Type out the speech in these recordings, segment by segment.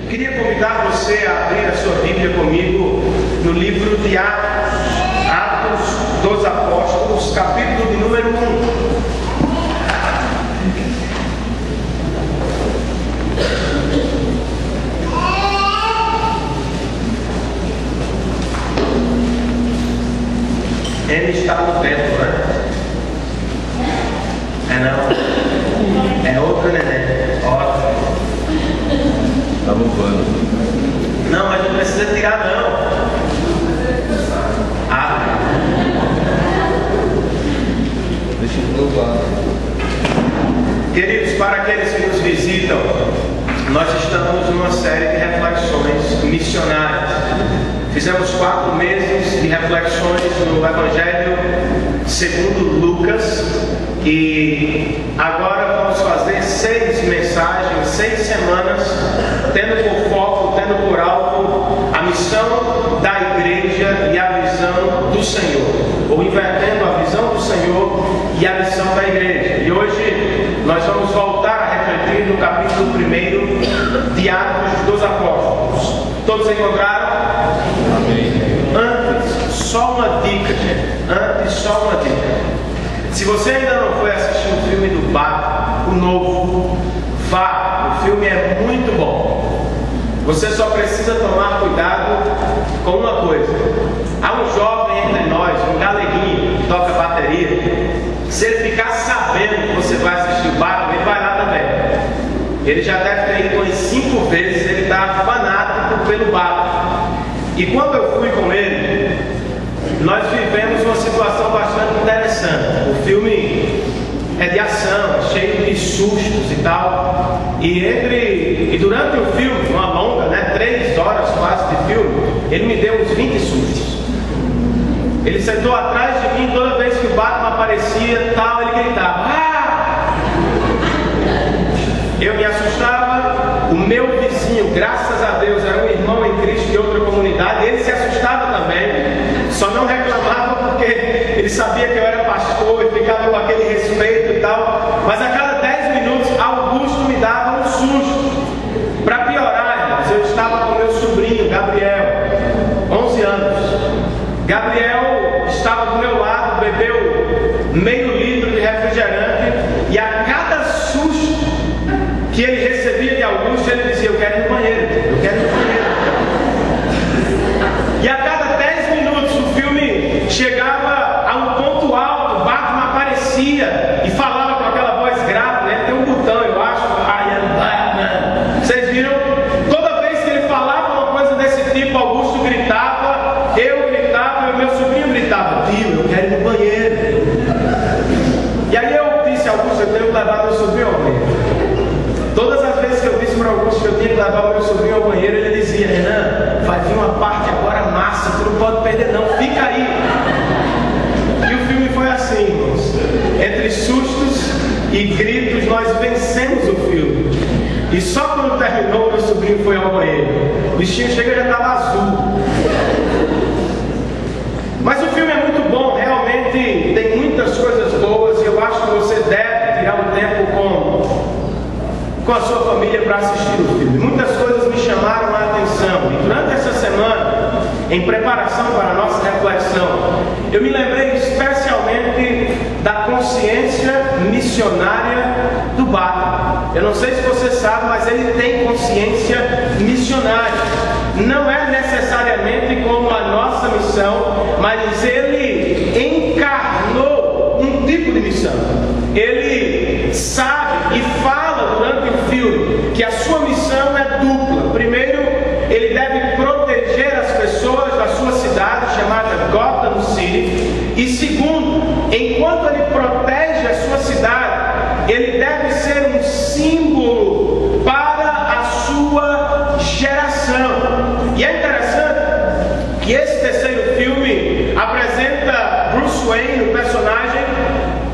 Queria convidar você a abrir a sua Bíblia comigo no livro de Atos dos Apóstolos, capítulo de número 1. Ele está no teto, né? É não? É outro neném. Ótimo. Está no pano. Não, mas não precisa tirar não. Ah. Deixa eu provar. Queridos, para aqueles que nos visitam, nós estamos numa série de reflexões missionárias. Fizemos 4 meses de reflexões no Evangelho segundo Lucas e agora vamos fazer 6 mensagens, 6 semanas, tendo por foco, tendo por alvo a missão da igreja e a visão do Senhor, ou invertendo a visão do Senhor e a missão da igreja. E hoje nós vamos voltar a refletir no capítulo 1 de Atos dos Apóstolos. Todos encontraram? Amém. Antes, só uma dica, gente. Antes, só uma dica. Se você ainda não foi assistir o filme do Batman, o novo, vá. O filme é muito bom. Você só precisa tomar cuidado com uma coisa. Há um jovem entre nós, um galeguinho, que toca bateria. Se ele ficar sabendo que você vai assistir o Batman, ele vai lá também. Ele já deve ter ido umas 5 vezes, ele está fanático pelo Batman. E quando eu fui com ele, nós vivemos uma situação bastante interessante. O filme é de ação, é cheio de sustos e tal. E durante o filme, uma longa, 3 horas quase de filme, ele me deu uns 20 sustos. Ele sentou atrás de mim, toda vez que o Batman aparecia, tal, ele gritava: "Ah!" Eu me assustava. O meu vizinho, graças a Deus, era um irmão em Cristo de outra comunidade. Ele se assustava também, só não reclamava porque ele sabia que eu era pastor e ficava com aquele respeito e tal. Mas a cada 10 minutos, Augusto me dava um susto. Para piorar, irmãos, eu estava com meu sobrinho, Gabriel, 11 anos. Gabriel estava do meu lado, bebeu meio litro de refrigerante e a cada susto que ele recebia de Augusto, ele dizia: "Eu quero ir no banheiro, eu quero ir no banheiro." E a cada 10 minutos o filme chegava a um ponto alto, Batman aparecia e falava com aquela voz grave, né? Tem um botão, eu acho, "I am Batman." Vocês viram? Toda vez que ele falava uma coisa desse tipo, Augusto gritava, eu gritava e o meu sobrinho gritava: "Tio, eu quero ir no banheiro." E aí eu disse a Augusto: "Eu tenho que levar meu sobrinho ao banheiro." Todas as vezes que eu disse para Augusto que eu tinha que levar o meu sobrinho ao banheiro, ele dizia: "Renan, vai vir uma parte agora massa, tu não pode perder não, fica aí." E o filme foi assim, irmãos. Entre sustos e gritos, nós vencemos o filme. E só quando terminou, meu sobrinho foi ao banheiro. O bichinho chega e já estava azul. Mas o filme é muito bom, realmente tem muitas coisas boas. E eu acho que você deve tirar um tempo com a sua família para assistir o filme. Muitas coisas me chamaram a atenção. E durante essa semana, em preparação para a nossa reflexão, eu me lembrei especialmente da consciência missionária do Batman. Eu não sei se você sabe, mas ele tem consciência missionária. Não é necessariamente como a nossa missão, mas ele encarnou um tipo de missão. Ele sabe e fala durante o filme que a sua missão é dupla. Primeiro, ele deve proteger as pessoas da sua cidade, chamada Gotham City. E segundo, enquanto ele protege a sua cidade, ele deve ser um símbolo para a sua geração. E é interessante que esse terceiro filme apresenta Bruce Wayne, o personagem,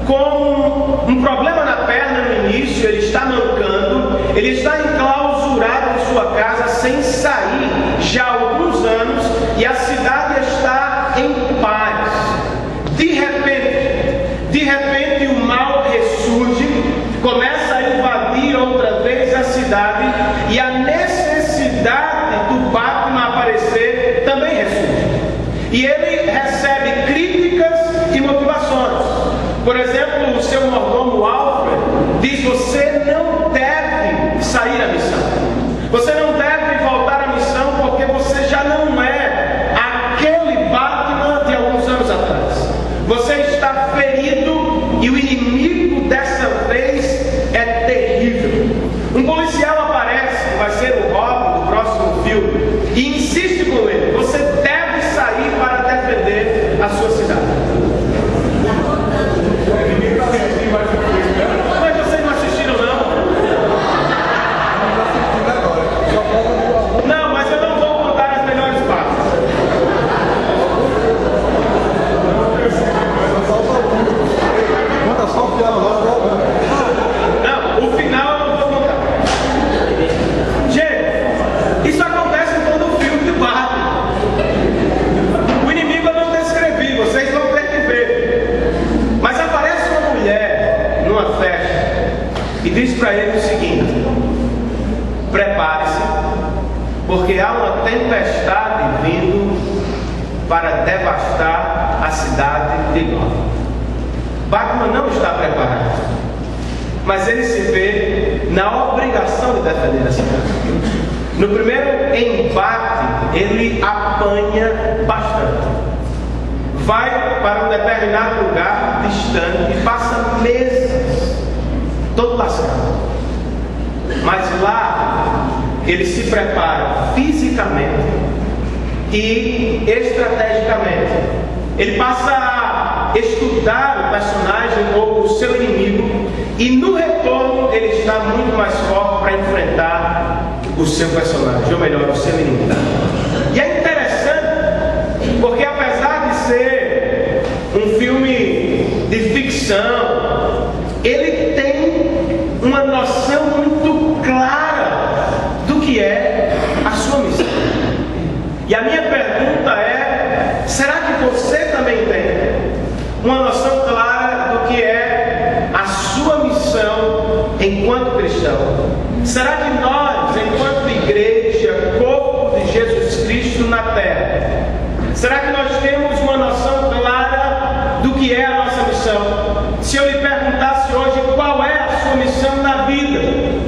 com um problema na perna no início. Ele está mancando, ele está enclausurado em sua casa sem sair já há alguns anos, e a cidade está em paz. De repente o mal ressurge, começa a invadir outra vez a cidade, e a necessidade e insiste com ele: você deve sair para defender a sua cidade. Mas vocês não assistiram, não? Não, mas eu não vou contar as melhores partes. Conta só o piano logo. Não, o final eu não vou contar. Gente, isso acontece em todo filme de Barbie. O inimigo eu não descrevi, vocês vão ter que ver. Mas aparece uma mulher numa festa e diz para ele o seguinte: prepare-se, porque há uma tempestade vindo para devastar a cidade de Gotham. Batman não está preparado, mas ele se vê na obrigação de defender a cidade. No primeiro embate, ele apanha bastante. Vai para um determinado lugar distante e passa meses todo lascado. Mas lá ele se prepara fisicamente e estrategicamente. Ele passa a estudar o personagem ou o seu inimigo, e no retorno ele está muito mais forte para enfrentar o seu personagem, ou melhor, o seu inimigo. E é interessante porque, apesar de ser um filme de ficção, ele tem uma noção muito clara do que é a sua missão. E a minha pergunta é: será que você também tem uma noção clara do que é a sua missão enquanto cristão? Será que nós, enquanto igreja, corpo de Jesus Cristo na terra, será que nós temos uma noção clara do que é a nossa missão? Se eu lhe perguntasse hoje qual é a sua missão na vida,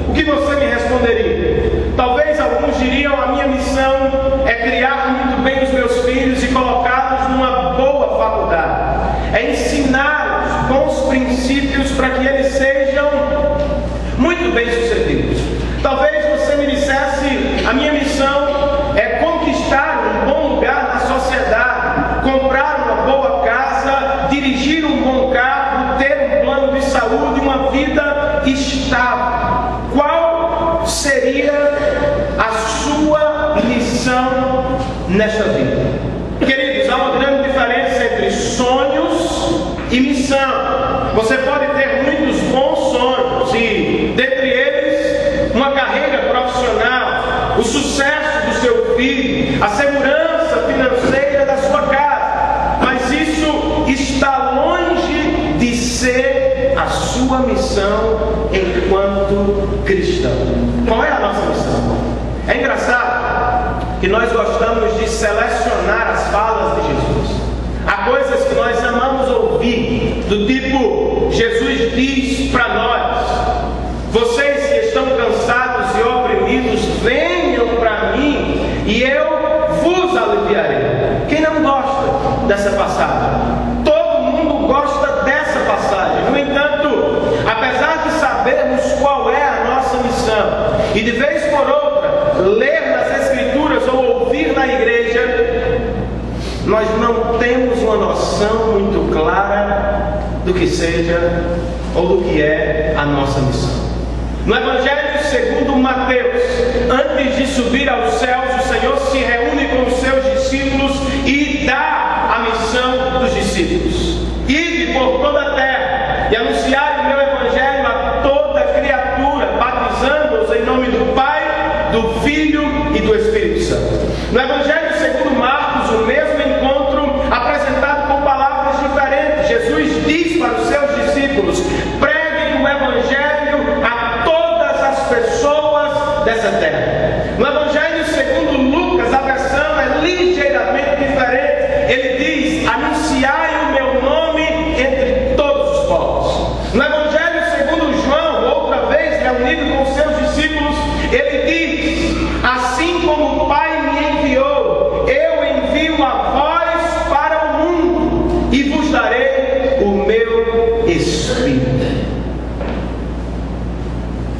o que você me responderia? Talvez alguns diriam: a minha missão é criar muito bem os meus filhos e colocá-los numa boa faculdade, é ensiná-los bons princípios para que eles sejam muito bem-sucedidos. Talvez você me dissesse: a minha missão é conquistar um bom lugar na sociedade, comprar uma boa casa, dirigir um bom carro, ter um plano de saúde, uma vida estável. Qual seria a sua missão nesta vida? Queridos, há uma grande diferença entre sonhos e missão. Você pode ter muitos bons sonhos e, dentre eles, uma carreira profissional, o sucesso do seu filho, a segurança financeira da sua casa, mas isso está longe de ser a sua missão enquanto cristão. Qual é a nossa missão? É engraçado que nós gostamos de selecionar as falas de Jesus. Há coisas que nós amamos ouvir, do tipo: Jesus diz para nós: vocês que estão cansados e oprimidos, venham para mim e eu vos aliviarei. Quem não gosta dessa passagem? Todo mundo gosta dessa passagem. No entanto, apesar de sabermos qual é a nossa missão e de vez por outra ler nas Escrituras ou ouvir na igreja, nós não temos uma noção muito clara do que seja ou do que é a nossa missão. No Evangelho segundo Mateus, antes de subir aos céus, o Senhor se reúne com os seus discípulos e dá a missão dos discípulos: ide por toda a terra e anunciai o meu Evangelho a toda criatura, batizando-os em nome do Pai, do Filho e do Espírito Santo. No Evangelho segundo Marcos, o mesmo encontro apresentado com palavras diferentes. Jesus diz para os seus discípulos: preguem o Evangelho a todas as pessoas dessa terra. No Evangelho segundo Lucas, a versão é ligeiramente diferente. Ele diz: anunciai o meu nome entre todos os povos. No Evangelho segundo João, outra vez reunido com seus discípulos, ele diz: assim como o Pai me enviou, eu envio a vós para o mundo e vos darei o meu Espírito.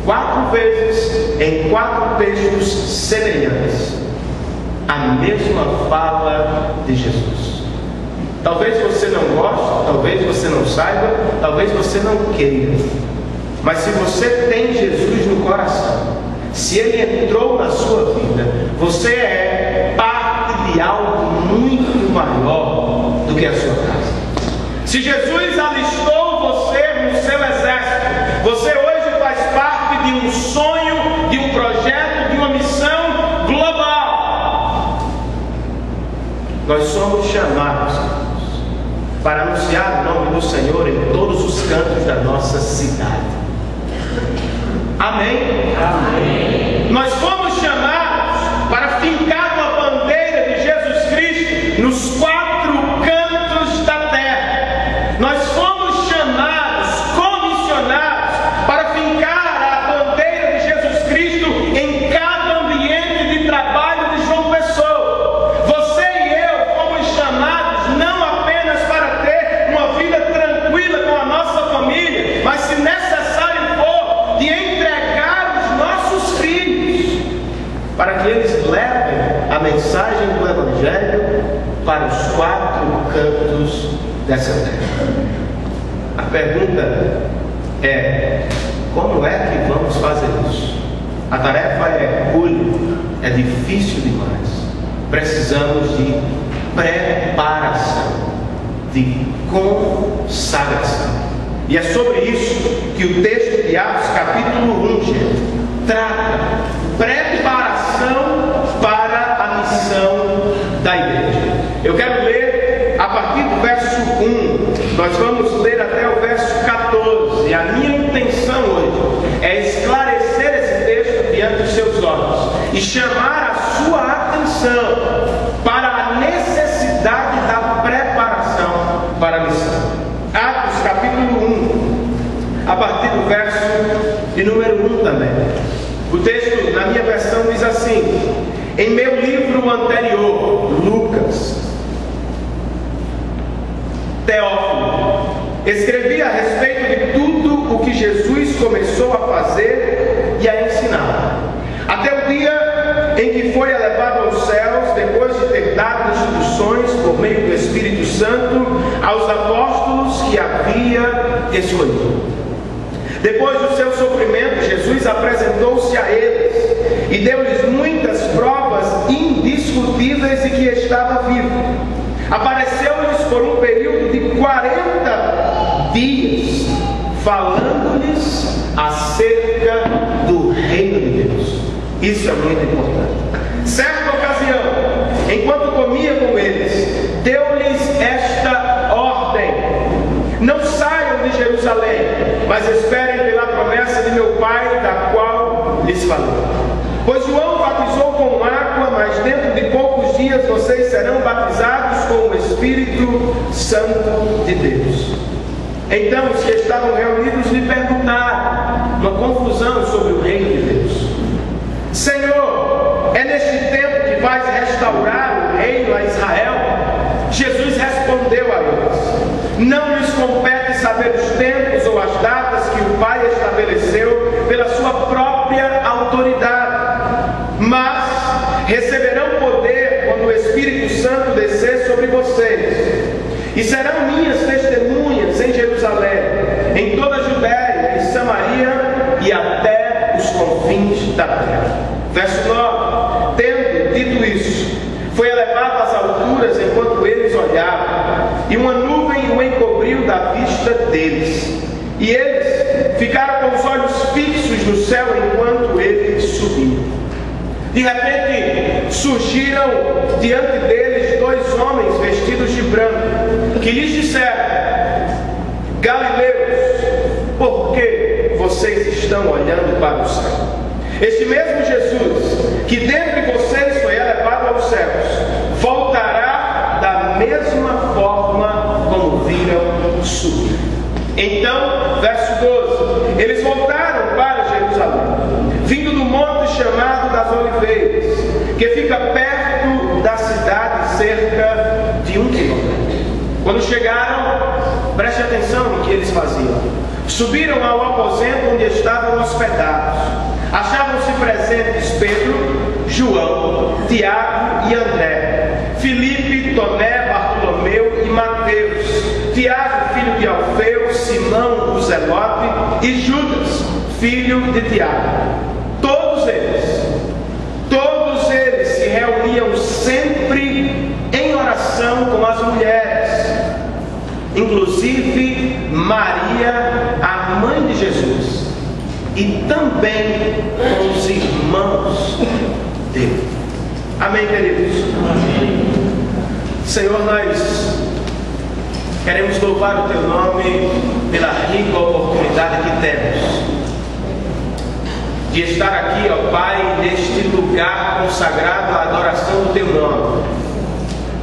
4 vezes em 4 textos semelhantes, a mesma fala de Jesus. Talvez você não goste, talvez você não saiba, talvez você não queira, mas se você tem Jesus no coração, se Ele entrou na sua vida, você é parte de algo muito maior do que a sua casa. Se Jesus alistou você no seu exército, você hoje faz parte de um sonho, de um projeto, de uma missão global. Nós somos chamados para anunciar o nome do Senhor em todos os cantos da nossa cidade. Amém? Amém. Nós fomos chamados para fincar uma bandeira de Jesus Cristo nos 4 cantos da terra. Nós fomos chamados, comissionados, para fincar a bandeira de Jesus Cristo em cada ambiente de trabalho de João Pessoa. Você e eu fomos chamados não apenas para ter uma vida tranquila com a nossa família, mas se necessário for, de entregar os nossos filhos para que eles levem a mensagem do Evangelho para os 4 cantos dessa terra. A pergunta é: como é que vamos fazer isso? A tarefa é hercúlea, é difícil demais. Precisamos de preparação, de consagração. E é sobre isso que o texto de Atos, capítulo 1, trata. Preparação para a missão da igreja. Eu quero ler a partir do verso 1. Nós vamos ler até o verso 14. E a minha intenção hoje é esclarecer esse texto diante dos seus olhos e chamar a sua atenção para a necessidade da preparação para a missão. Atos capítulo 1, a partir do verso de número 1 também. O texto, na minha versão, diz assim: em meu livro anterior, Lucas, Teófilo, escrevi a respeito de tudo o que Jesus começou a fazer e a ensinar, até o dia em que foi elevado aos céus, depois de ter dado instruções por meio do Espírito Santo aos apóstolos que havia escolhido. Depois do seu sofrimento, Jesus apresentou-se a eles e deu-lhes muitas provas indiscutíveis de que estava vivo. Apareceu-lhes por um período de 40 dias, falando-lhes acerca do reino de Deus. Isso é muito importante. Certa ocasião, enquanto comia com eles, deu-lhes esta ordem: não saiam de Jerusalém, mas esperem pela promessa de meu Pai, da qual lhes falei. Pois João batizou com água, mas dentro de poucos dias vocês serão batizados com o Espírito Santo de Deus. Então os que estavam reunidos lhe perguntaram, uma confusão sobre o reino de Deus: Senhor, é neste tempo que vais restaurar o reino a Israel? Jesus respondeu a eles: não lhes compete saber os tempos ou as datas que o Pai estabeleceu pela sua própria autoridade, mas receberão poder quando o Espírito Santo descer sobre vocês, e serão minhas testemunhas em Jerusalém, em toda a Judéia, em Samaria e até os confins da terra. Verso 9: tendo dito isso, foi elevado às alturas enquanto eles olhavam, e uma nuvem o encobriu da vista deles. E eles ficaram com os olhos fixos no céu enquanto ele subia. De repente surgiram diante deles 2 homens vestidos de branco, que lhes disseram: Galileus, por que vocês estão olhando para o céu? Este mesmo Jesus, que dentre vocês foi elevado aos céus, voltará da mesma forma como viram subir. Então, verso 12: eles voltaram para Jerusalém, vindo do monte chamado das Oliveiras, que fica perto da cidade, cerca de 1 quilômetro. Quando chegaram, preste atenção no que eles faziam. Subiram ao aposento onde estavam hospedados. Achavam-se presentes Pedro, João, Tiago e André, Filipe, Tomé, Bartolomeu e Mateus, Tiago, filho de Alfeu, Simão, o Zelote e Judas, filho de Tiago. Todos eles se reuniam sempre em oração com as mulheres, inclusive Maria, a mãe de Jesus, e também com os irmãos dele. Amém, queridos? Amém. Senhor, nós queremos louvar o Teu nome pela rica oportunidade que temos de estar aqui, ó Pai, neste lugar consagrado à adoração do Teu nome,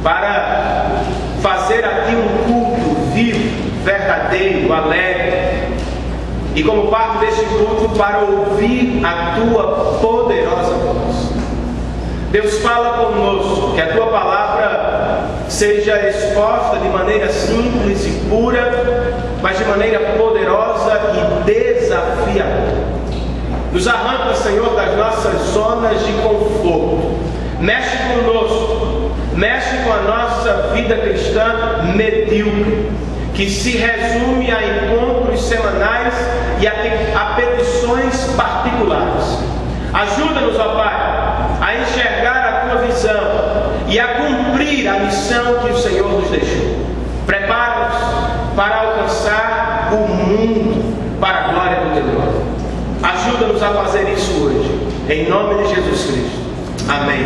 para fazer aqui um culto vivo, verdadeiro, alegre, e como parte deste culto, para ouvir a Tua poderosa voz. Deus, fala conosco, que a Tua palavra seja exposta de maneira simples e pura, mas de maneira poderosa e desafiadora. Nos arranca, Senhor, das nossas zonas de conforto. Mexe conosco, mexe com a nossa vida cristã medíocre, que se resume a encontros semanais e a petições particulares. Ajuda-nos, ó Pai, a enxergar a Tua visão e a cumprir a missão que o Senhor nos deixou. Prepara-nos para alcançar o mundo para a glória do Teu nome. Ajuda-nos a fazer isso hoje, em nome de Jesus Cristo. Amém.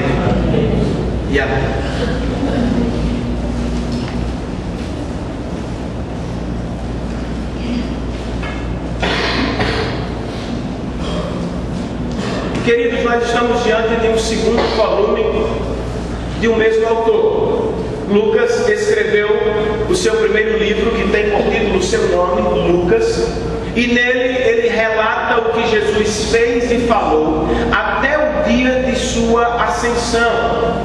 E amém. Queridos, nós estamos diante de um segundo volume de um mesmo autor. Lucas escreveu o seu primeiro livro, que tem por título o seu nome, Lucas, e nele ele relata o que Jesus fez e falou até o dia de sua ascensão.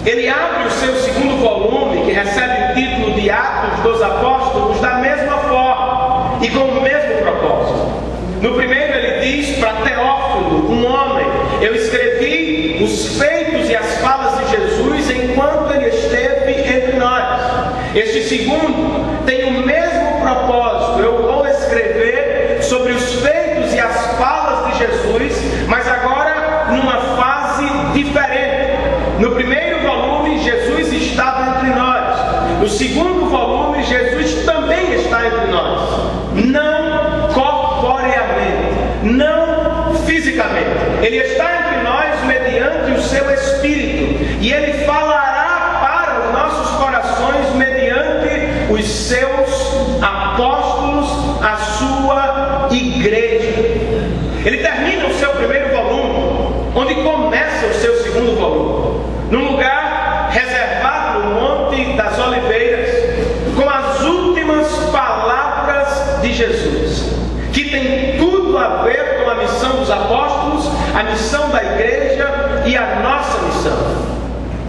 Ele abre o seu segundo volume, que recebe o título de Atos dos Apóstolos, da mesma forma e com o mesmo propósito. No primeiro ele diz para Teófilo, um homem: eu escrevi os feitos e as falas de Jesus enquanto ele esteve entre nós. Este segundo tem o mesmo propósito: eu vou escrever sobre os feitos e as falas de Jesus, mas agora numa fase diferente. No primeiro volume, Jesus estava entre nós. No segundo volume, Jesus também está entre nós. Não corporeamente, não fisicamente. Ele está entre nós mediante o seu Espírito. E Ele falará para os nossos corações mediante os seus apóstolos, a sua igreja. Ele termina o seu primeiro volume, onde começa o seu segundo volume, num lugar reservado no Monte das Oliveiras, com as últimas palavras de Jesus, que tem tudo a ver com a missão dos apóstolos, a missão da igreja e a nossa missão.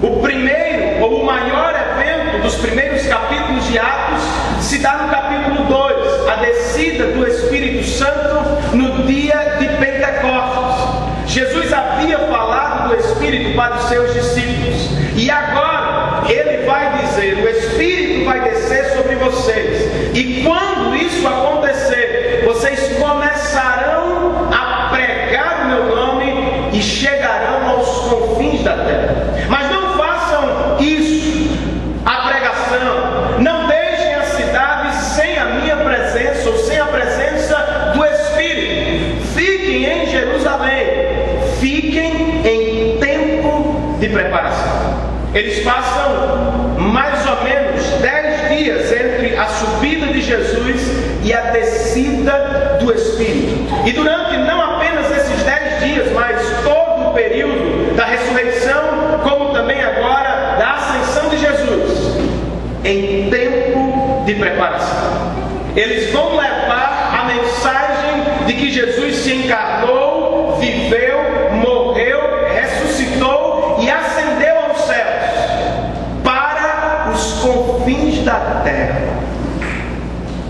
O primeiro, ou o maior evento dos primeiros capítulos de Atos, se dá no capítulo 2, a descida do Espírito Santo no dia de Pentecostes. Jesus havia falado do Espírito para os seus discípulos, e agora Ele vai dizer: o Espírito vai descer sobre vocês, e quando isso acontecer, vocês começarão a pregar o meu nome e chegarão aos confins da terra. Mas não façam isso, a pregação, não deixem a cidade sem a minha presença ou sem a presença do Espírito. Fiquem em Jerusalém, fiquem em tempo de preparação. Eles passam mais ou menos 10 dias entre a subida de Jesus e a descida do Espírito. E durante não apenas esses 10 dias, mas todo o período da ressurreição, como também agora da ascensão de Jesus, em tempo de preparação, eles vão levar a mensagem de que Jesus se encarnou, viveu, morreu, ressuscitou e ascendeu aos céus para os confins da terra.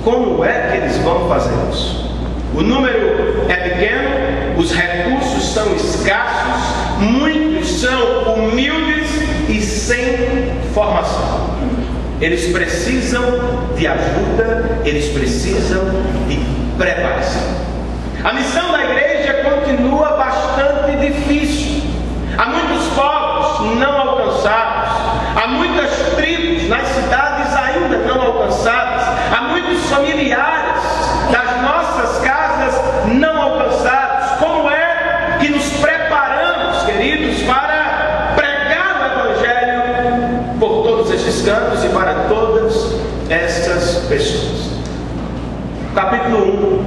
Como é que eles vão fazer isso? O número é pequeno, os recursos são escassos, muitos são humildes e sem formação. Eles precisam de ajuda, eles precisam de preparação. A missão da igreja continua bastante difícil. Há muitos povos não alcançados, há muitas tribos nas cidades ainda não alcançadas, há muitos familiares das nossas casas não alcançados. Como é que nos preparamos, queridos, para pregar o Evangelho por todos estes cantos e para todas estas pessoas? O capítulo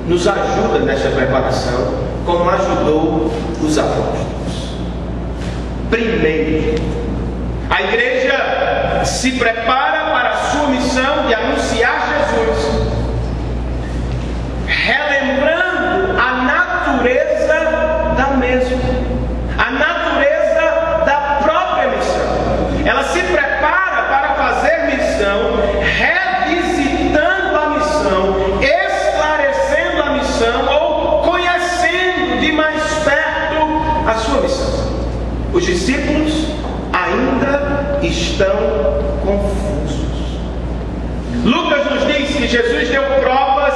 1 nos ajuda nesta preparação, como ajudou os apóstolos. Primeiro, a igreja se prepara para a sua missão de anunciar Jesus, relembrando a natureza da mesma, a natureza da própria missão. Ela se prepara para fazer missão, revisitando a missão, esclarecendo a missão ou conhecendo de mais perto a sua missão. Os discípulos ainda estão confusos. Lucas nos diz que Jesus deu provas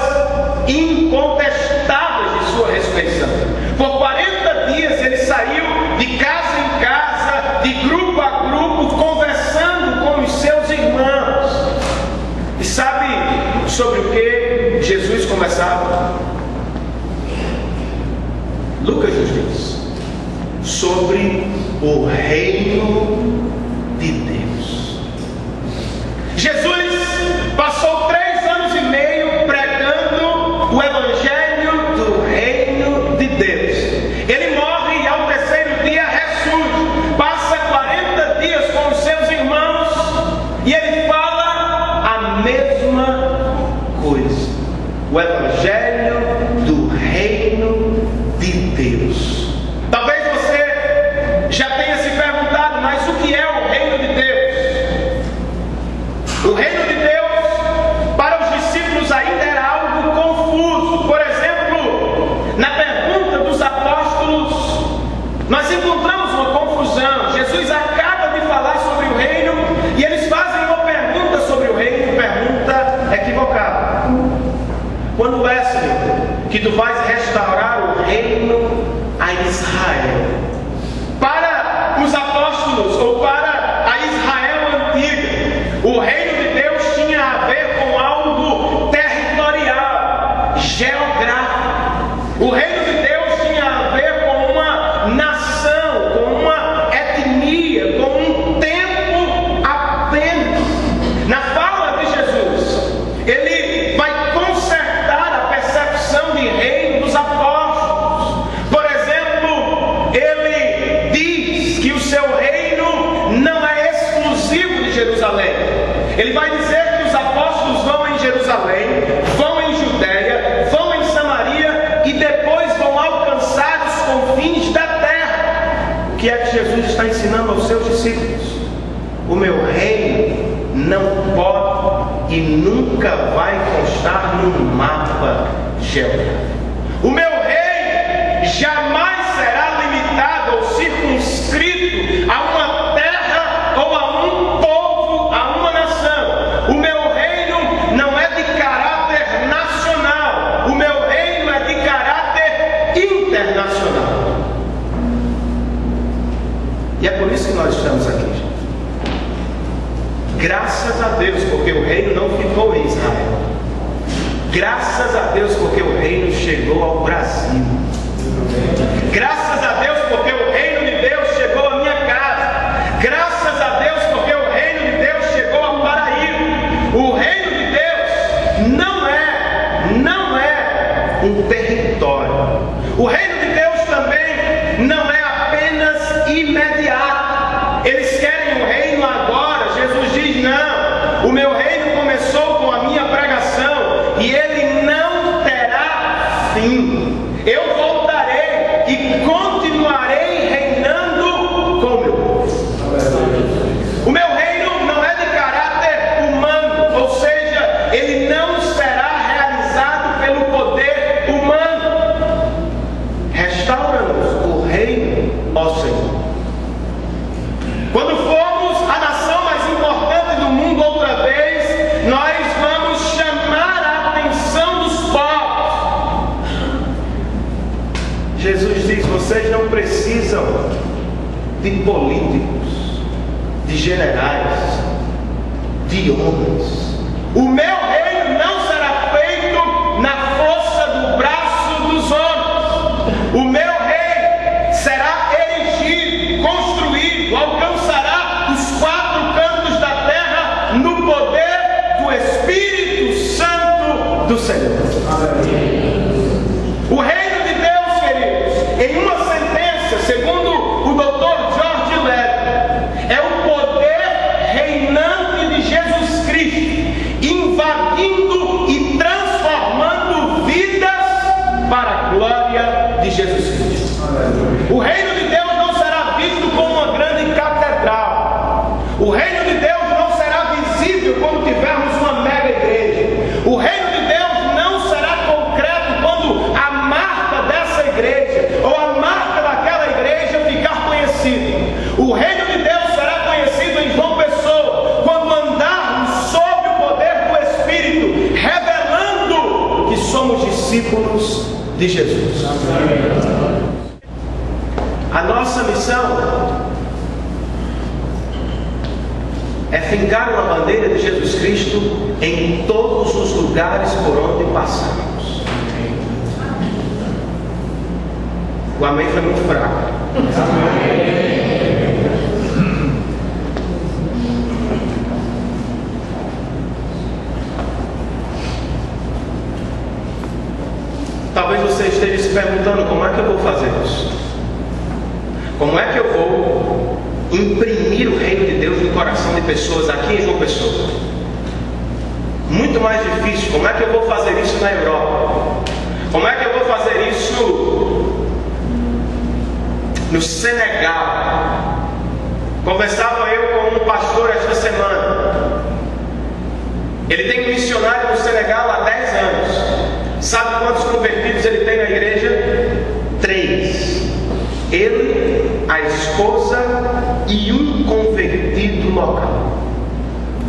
incontestáveis de sua ressurreição. Por 40 dias ele saiu de casa em casa, de grupo a grupo, conversando com os seus irmãos. E sabe sobre o que Jesus conversava? Lucas nos diz sobre o reino de Deus. Jesus passou 3 anos e meio pregando o Evangelho do reino de Deus. Ele morre e ao 3º dia ressurge. Passa 40 dias com os seus irmãos e ele fala a mesma coisa. O Evangelho do reino de Deus. Talvez você já tenha se perguntado, mas o que é o reino de Deus? O reino de Deus, para os discípulos ainda era algo confuso. Por exemplo, na pergunta dos apóstolos, nós encontramos uma confusão. Jesus acaba de falar sobre o reino e eles fazem uma pergunta sobre o reino, pergunta equivocada. Quando é, Senhor, que tu vais restaurar o reino a Israel? Para os apóstolos ou para a Israel antiga, o reino de Deus tinha a ver com algo territorial, geográfico. O reino de Deus tinha a ver com uma nação, com uma etnia, com um tempo apenas. Na fala de Jesus, ele vai consertar a percepção de reino dos apóstolos. Por exemplo, ele diz que o seu reino não é exclusivo de Jerusalém. Ele vai dizer que os apóstolos vão em Jerusalém, vão em Judeia, vão em Samaria e depois vão alcançar os confins da terra. O que é que Jesus está ensinando aos seus discípulos? O meu reino não pode e nunca vai constar num mapa geográfico. O meu reino jamais será limitado ou circunscrito a uma terra ou a um povo, a uma nação. O meu reino não é de caráter nacional. O meu reino é de caráter internacional. E é por isso que nós estamos aqui, gente. Graças a Deus, porque o reino não ficou em Israel. Graças a Deus, porque o reino chegou ao Brasil. Graças a Deus, porque o reino de Deus chegou à minha casa. Graças a Deus, porque o reino de Deus chegou ao Paraíba. O reino de Deus não é um território. O reino de Deus também não é apenas imediato. Eles querem o reino agora. Jesus diz: não, o meu reino começou com a minha pregação e ele não terá fim. Eu voltarei e continuarei reinando com o meu povo. O meu reino não é de caráter humano, ou seja, ele não será realizado pelo poder humano. Restaurando precisam de políticos, de generais, de homens. O meu reino não será feito na força do braço dos homens. O meu reino será erigido, construído, alcançará os 4 cantos da terra no poder do Espírito Santo do Senhor. O reino de Deus, queridos, em uma sentença, segundo o Dr. George Levy, é o poder reinante de Jesus Cristo, invadindo e transformando vidas para a glória de Jesus Cristo. O reino de Deus não será visto como uma grande catedral. O reino de Deus não será visível quando tivermos uma mega igreja. O reino de Deus não será concreto quando a marca dessa igreja ou a marca daquela igreja ficar conhecida. O reino de Deus será conhecido em João Pessoa quando andarmos sob o poder do Espírito, revelando que somos discípulos de Jesus. A nossa missão é fincar uma bandeira de Jesus Cristo em todos os lugares por onde passamos. O amém foi muito fraco. Talvez você esteja se perguntando: como é que eu vou fazer isso? Como é que eu vou imprimir o reino de Deus no coração de pessoas aqui em João Pessoa? Muito mais difícil. Como é que eu vou fazer isso na Europa? Como é que eu vou fazer isso no Senegal? Conversava eu com um pastor esta semana. Ele tem um missionário no Senegal há 10 anos. Sabe quantos convertidos ele tem na igreja? 3. Ele, a esposa e um convertido local.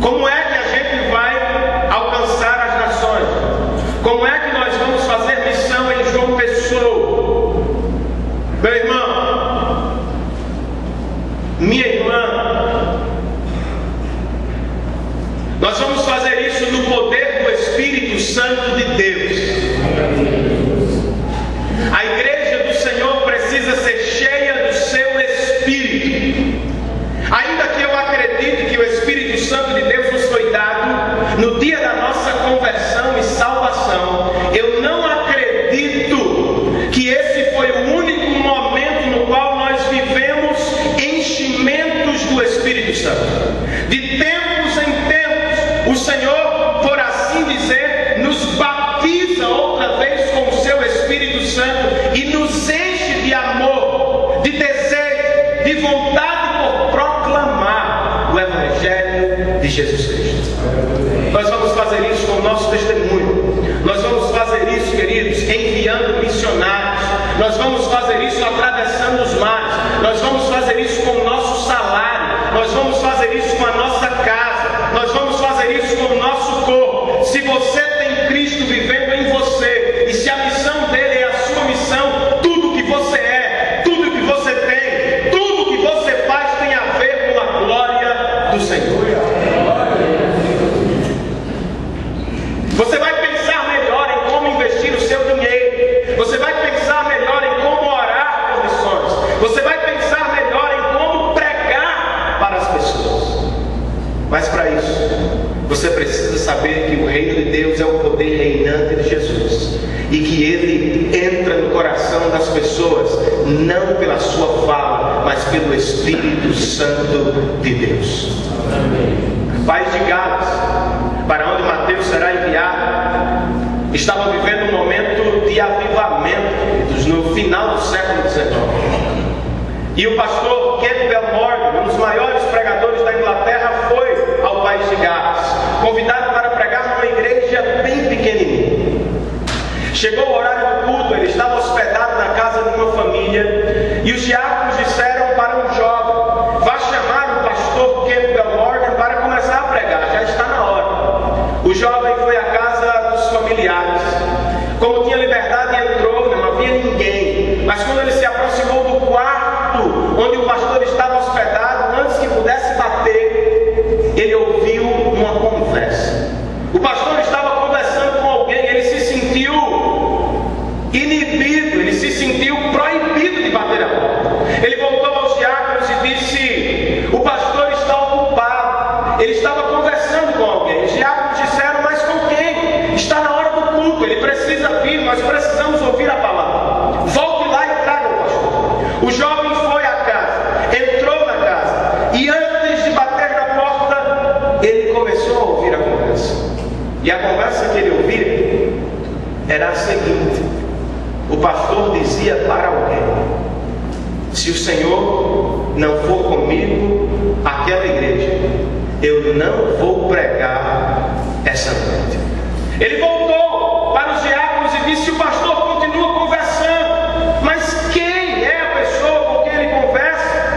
Como é que a gente vai alcançar as nações? Como é que nós vamos fazer missão em João Pessoa? Meu irmão, minha irmã, nós vamos fazer isso no poder do Espírito Santo de Deus. A igreja do Senhor precisa ser cheia do seu Espírito. Ainda que eu acredite que o Espírito Santo de Deus nos foi dado no dia da nossa conversão e salvação, eu não acredito que esse foi o único momento no qual nós vivemos enchimentos do Espírito Santo. De tempos em tempos, o Senhor, por assim dizer, nos batiza outra vez com o seu Espírito Santo e nos enche de amor, de desejo, de vontade por proclamar o Evangelho de Jesus Cristo. Nós vamos fazer isso com o nosso testemunho. Nós vamos fazer isso, queridos, enviando missionários. Nós vamos fazer isso atravessando os mares. Nós vamos fazer isso com o nosso salário. Nós vamos fazer isso com a nossa casa. Nós vamos fazer isso com o nosso corpo. Se você tem Cristo vivendo em você, e se a missão dele é a sua missão, tudo que você é, tudo que você tem, tudo que você faz tem a ver com a glória do Senhor. Você vai pensar melhor em como investir o seu dinheiro. Você vai pensar melhor em como orar por missões. Você vai pensar melhor em como pregar para as pessoas. Mas para isso, você precisa saber que o reino de Deus é o poder reinante de Jesus. E que ele entra no coração das pessoas, não pela sua fala, mas pelo Espírito Santo de Deus. País de Gales, para onde Mateus será enviado, estavam vivendo um momento de avivamento no final do século XIX. E o pastor Campbell Morgan, um dos maiores pregadores da Inglaterra, foi ao país de Gales, convidado para pregar numa igreja bem pequenininha. Chegou o horário do culto, ele estava hospedado na casa de uma família, e os diáconos disseram para um jovem: vá chamar o pastor Campbell Morgan para começar a pregar, já está na hora. O jovem foi à casa dos familiares. Como tinha liberdade, entrou, não havia ninguém. Mas quando ele se aproximou do quarto pastor dizia para alguém: se o Senhor não for comigo, aquela igreja, eu não vou pregar essa noite. Ele voltou para os diáconos e disse: o pastor continua conversando, mas quem é a pessoa com quem ele conversa?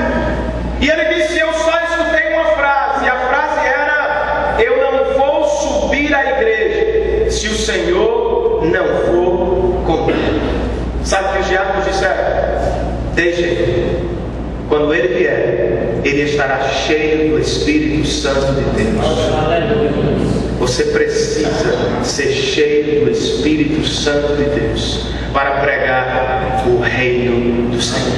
E ele disse: eu só escutei uma frase, e a frase era: eu não vou subir à igreja se o Senhor não for comigo. Sabe o que os diáconos disseram? Deixa ele. Quando ele vier, ele estará cheio do Espírito Santo de Deus. Você precisa ser cheio do Espírito Santo de Deus para pregar o reino do Senhor.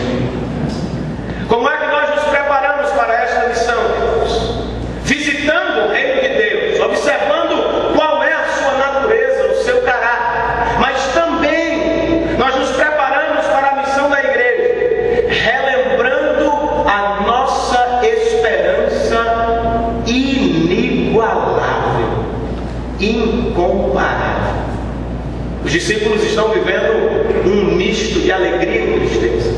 Como é que nós nos preparamos para esta missão, Deus? Visitando o reino de Deus, observando qual é a sua natureza, o seu caráter, mas também nós nos preparamos para a missão da igreja, relembrando a nossa esperança inigualável, incomparável. Os discípulos estão vivendo um misto de alegria e tristeza.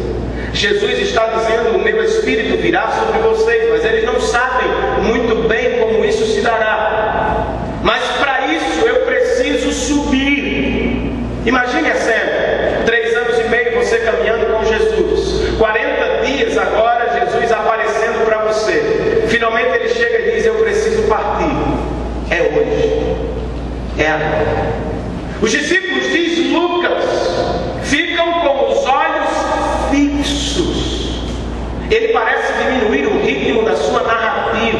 Jesus está dizendo: o meu Espírito virá sobre vocês, mas eles não sabem muito bem como isso se dará. Mas para isso eu preciso subir. Imagine a cena: 3 anos e meio você caminhando com Jesus, 40 dias agora Jesus aparecendo para você. Finalmente ele chega e diz: eu preciso partir. É hoje, é agora. Os discípulos, diz Lucas, ficam com os olhos fixos. Ele parece diminuir o ritmo da sua narrativa,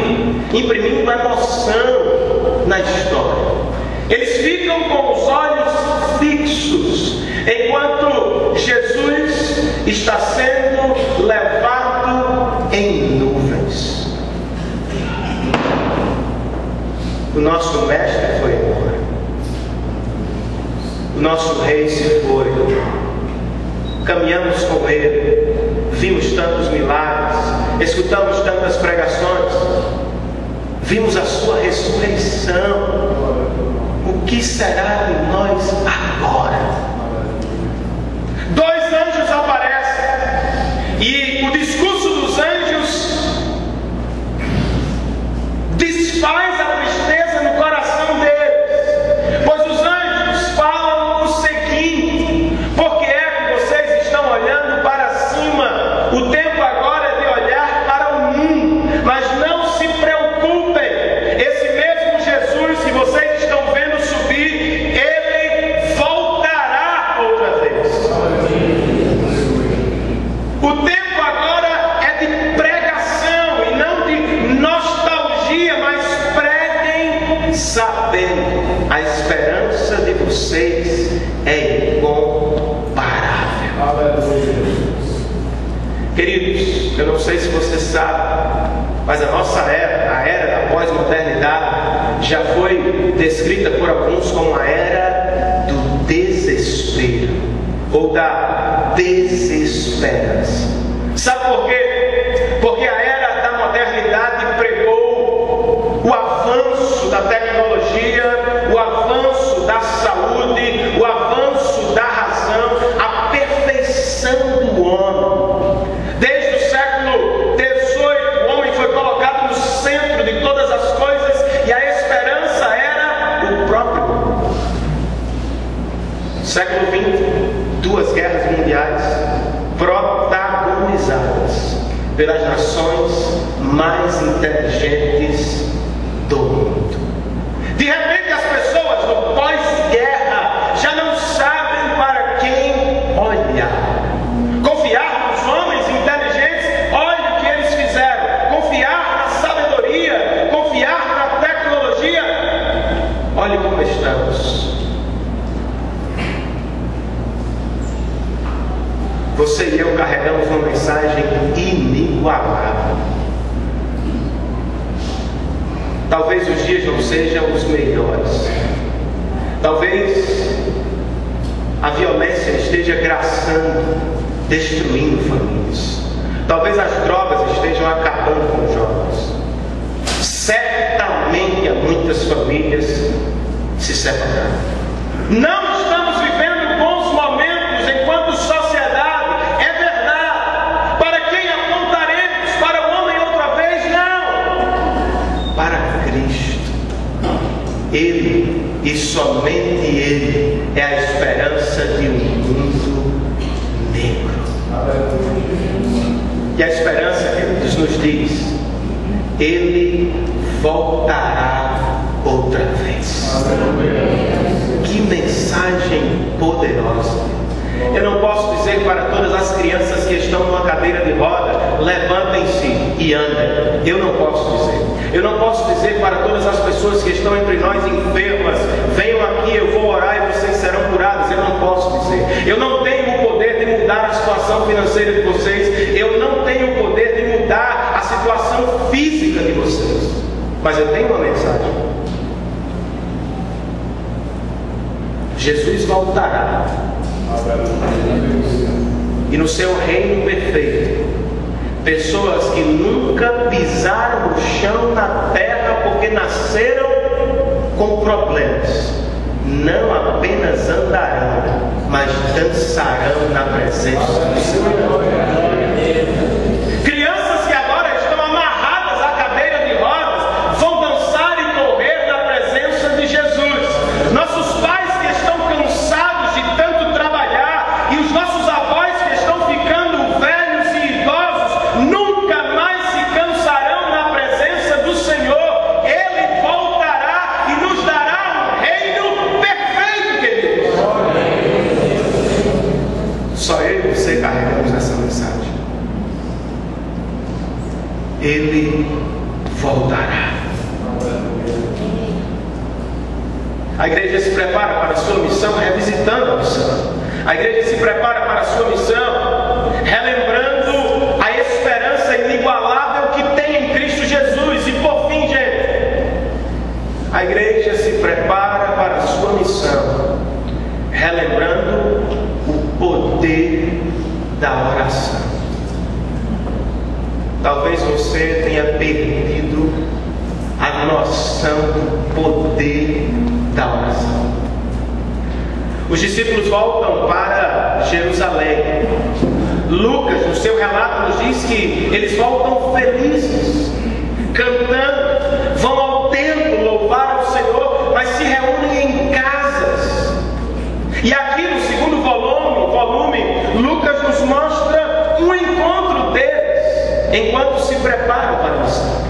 imprimindo emoção na história. Eles ficam com os olhos fixos, enquanto Jesus está sendo levado em nuvens. O nosso mestre foi embora. O nosso rei se foi. Caminhamos com ele, vimos tantos milagres, escutamos tantas pregações, vimos a sua ressurreição. O que será de nós agora? 2 anjos aparecem e o discurso dos anjos desfaz a tristeza no coração deles, pois os anjos falam o seguinte: por que é que vocês estão olhando para cima? O tempo agora é de olhar para o mundo, mas não se preocupem, esse mesmo Jesus que vocês estão vendo subir, ele voltará outra vez. O tempo agora é de pregação e não de nostalgia, mas preguem sabendo: a esperança de vocês é incomparável. Queridos, eu não sei se você sabe, mas a nossa era, a era da pós-modernidade, já foi descrita por alguns como a era do desespero ou da desesperança. Sabe por quê? Porque a era da modernidade pregou o avanço da tecnologia, o avanço da saúde, o avanço da razão, a perfeição do homem. Desde o século XVIII, o homem foi colocado no centro de todas as coisas e a esperança era o próprio homem. Século XX, 2 guerras mundiais protagonizadas pelas nações mais inteligentes do mundo. De repente as pessoas no pós-guerra já não sabem para quem olhar. Confiar nos homens inteligentes, olha o que eles fizeram. Confiar na sabedoria, confiar na tecnologia, olha como estamos. Você e eu carregamos uma mensagem inigualável. Talvez os dias não sejam os melhores. Talvez a violência esteja graçando, destruindo famílias. Talvez as drogas estejam acabando com os jovens. Certamente há muitas famílias se separando. Não estamos vivendo bons momentos enquanto e somente Ele é a esperança de um mundo negro. E a esperança, queridos, nos diz: Ele voltará outra vez. Que mensagem poderosa! Eu não posso dizer para todas as crianças que estão numa cadeira de roda: levantem-se e andem. Eu não posso dizer. Eu não posso dizer para todas as pessoas que estão entre nós enfermas: venham aqui, eu vou orar e vocês serão curados. Eu não posso dizer. Eu não tenho o poder de mudar a situação financeira de vocês. Eu não tenho o poder de mudar a situação física de vocês. Mas eu tenho uma mensagem: Jesus voltará. E no seu reino perfeito, pessoas que nunca pisaram o chão na terra porque nasceram com problemas, não apenas andarão, mas dançarão na presença do Senhor. Crianças que agora estão amarradas à cadeira de rodas vão dançar e correr na presença de Jesus. Nossos pais que estão cansados de tanto trabalhar, e os nossos avós que estão ficando velhos e idosos, nunca mais se cansarão na presença do Senhor. Ele voltará e nos dará um reino perfeito, queridos. Só eu e você carregamos essa mensagem. Ele voltará. A igreja se prepara para a sua missão revisitando a missão. A igreja se prepara para a sua missão relembrando a esperança inigualável que tem em Cristo Jesus. E por fim, gente, a igreja se prepara para a sua missão relembrando o poder da oração. Talvez você tenha perdido a noção do poder da oração. Os discípulos voltam para Jerusalém. Lucas, no seu relato, nos diz que eles voltam felizes, cantando, vão ao templo louvar ao Senhor, mas se reúnem em casas. E aqui no segundo volume, Lucas nos mostra um encontro deles enquanto se preparam para a missão.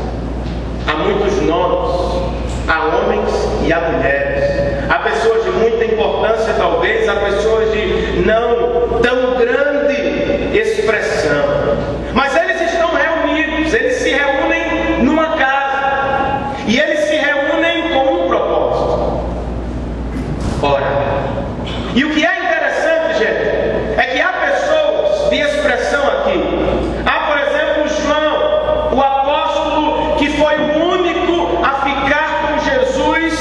Há muitos nomes, há homens e há mulheres, há pessoas de muita importância, talvez, há pessoas de não tão grande expressão, mas eles estão reunidos, eles se reúnem numa casa, e eles se reúnem com um propósito: orar. E o que é interessante, gente, é que há pessoas de expressão aqui. Há, por exemplo, João, o apóstolo que foi o único a ficar com Jesus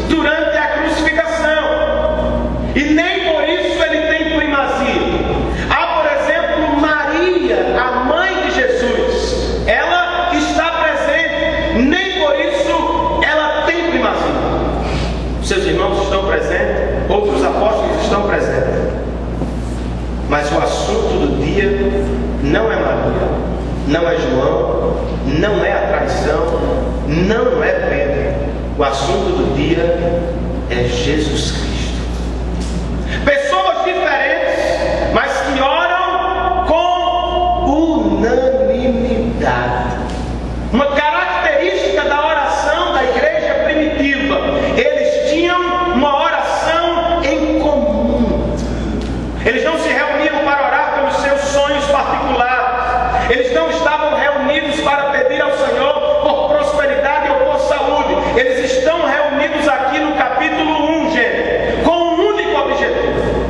durante a crucificação, e nem por isso ele tem primazia. Há, por exemplo, Maria, a mãe de Jesus, ela está presente, nem por isso ela tem primazia. Seus irmãos estão presentes, outros apóstolos estão presentes, mas o assunto do dia não é Maria, não é João, não é a traição, não é Pedro. O assunto do dia é Jesus Cristo. Pessoas diferentes, mas que oram com unanimidade. Uma característica da oração da igreja primitiva: eles tinham uma oração em comum. Eles não se reuniam para orar pelos seus sonhos particulares. Eles não estavam reunidos para pedir ao Senhor por prosperidade ou por saúde. Eles estão reunidos aqui no capítulo 1, gente, com um único objetivo: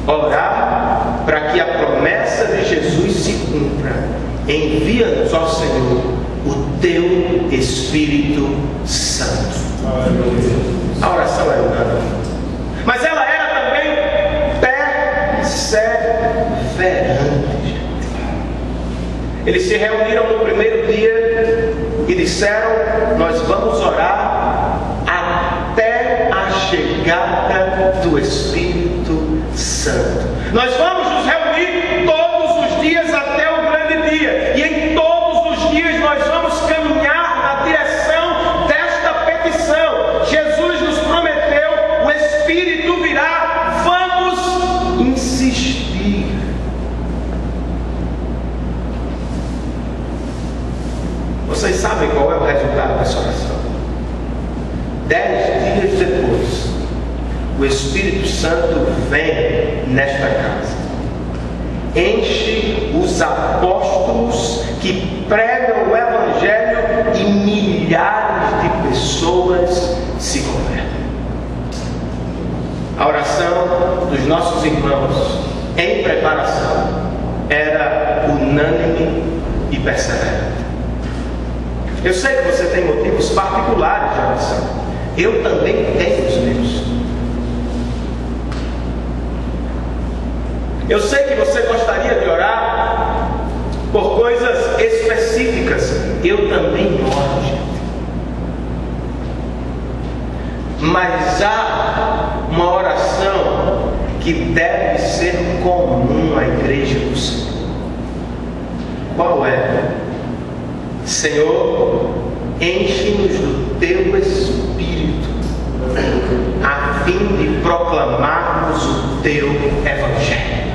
orar para que a promessa de Jesus se cumpra. Envia-nos, ó Senhor, o teu Espírito Santo. A oração era unânime, mas ela era também perseverante. Eles se reuniram no primeiro dia e disseram: nós vamos orar até a chegada do Espírito Santo. Nós vamos nos reunir todos os dias até o grande dia, e em todos os dias nós vamos caminhar na direção desta petição. Jesus nos prometeu Vocês sabem qual é o resultado dessa oração? 10 dias depois, o Espírito Santo vem nesta casa, enche os apóstolos que pregam o Evangelho e milhares de pessoas se convertem. A oração dos nossos irmãos em preparação era unânime e perseverante. Eu sei que você tem motivos particulares de oração. Eu também tenho os meus. Eu sei que você gostaria de orar por coisas específicas. Eu também oro, gente. Mas há uma oração que deve ser comum à igreja do Senhor. Qual é? Senhor, enche-nos do teu Espírito, a fim de proclamarmos o teu Evangelho.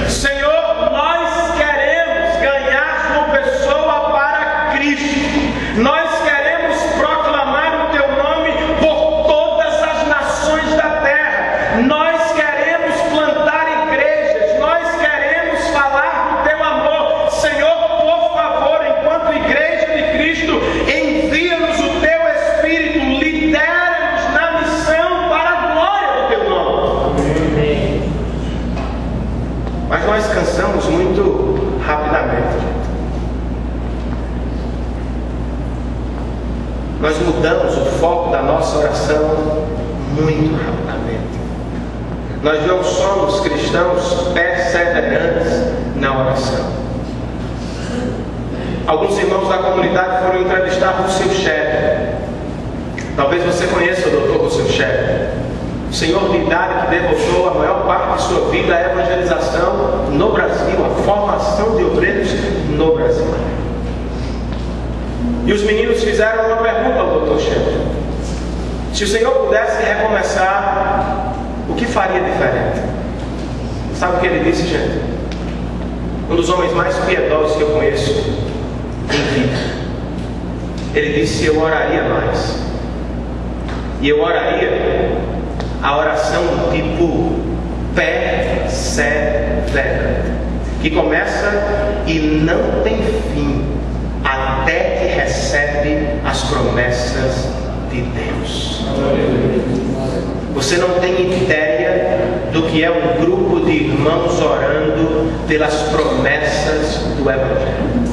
Senhor, nós queremos ganhar uma pessoa para Cristo. Nós queremos proclamar o teu nome por todas as nações da terra. Nós queremos plantar igrejas. Nós queremos falar do teu amor. Senhor, por favor, enquanto igreja de Cristo, envia-nos o teu Espírito, lidera-nos na missão para a glória do teu nome. Amém. Mas nós cansamos muito rapidamente. Nós mudamos o foco da nossa oração muito rapidamente. Nós não somos cristãos perseverantes na oração. Alguns irmãos da comunidade foram entrevistar Rousseau Shedd. Talvez você conheça o Dr. Rousseau Shedd. O senhor de idade que devotou a maior parte de sua vida à evangelização no Brasil, à formação de obreiros no Brasil. E os meninos fizeram uma pergunta ao Dr. Shedd. Se o Senhor pudesse recomeçar, o que faria diferente? Sabe o que ele disse, gente? Um dos homens mais piedosos que eu conheço em vida. Ele disse: eu oraria mais. E eu oraria a oração do tipo perseverante, que começa e não tem fim até que recebe as promessas de Deus. Você não tem ideia do que é um grupo de irmãos orando pelas promessas do Evangelho.